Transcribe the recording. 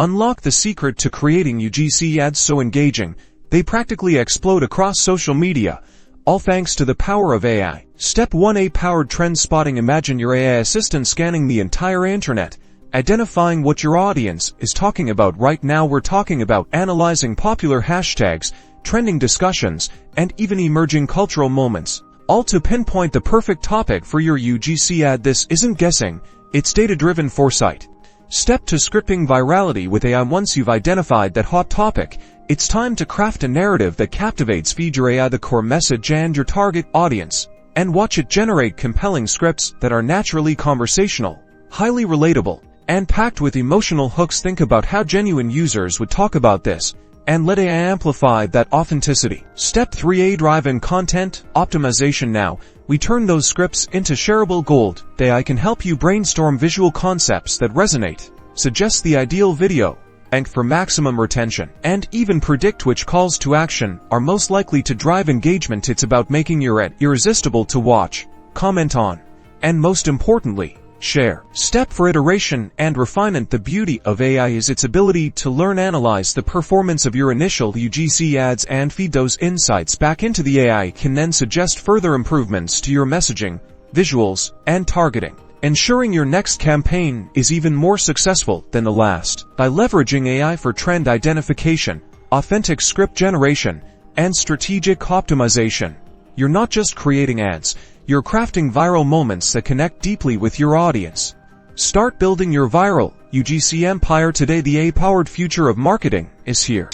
Unlock the secret to creating UGC ads so engaging, they practically explode across social media, all thanks to the power of AI. Step 1: AI-powered trend spotting. Imagine your AI assistant scanning the entire internet, identifying what your audience is talking about. Right now we're talking about analyzing popular hashtags, trending discussions, and even emerging cultural moments, all to pinpoint the perfect topic for your UGC ad. This isn't guessing, it's data-driven foresight. Step 2: scripting virality with AI. Once you've identified that hot topic, it's time to craft a narrative that captivates. Feed your AI the core message and your target audience, and watch it generate compelling scripts that are naturally conversational, highly relatable, and packed with emotional hooks. Think about how genuine users would talk about this, and let AI amplify that authenticity. Step 3: AI-driven content optimization. Now, we turn those scripts into shareable gold. The AI can help you brainstorm visual concepts that resonate, suggest the ideal video, and for maximum retention, and even predict which calls to action are most likely to drive engagement. It's about making your ad irresistible to watch, comment on, and most importantly, share. Step 4: iteration and refinement. The beauty of AI is its ability to learn, analyze the performance of your initial UGC ads, and feed those insights back into the AI. It can then suggest further improvements to your messaging, visuals, and targeting, ensuring your next campaign is even more successful than the last. By leveraging AI for trend identification, authentic script generation, and strategic optimization, you're not just creating ads, you're crafting viral moments that connect deeply with your audience. Start building your viral UGC empire today. The AI-powered future of marketing is here.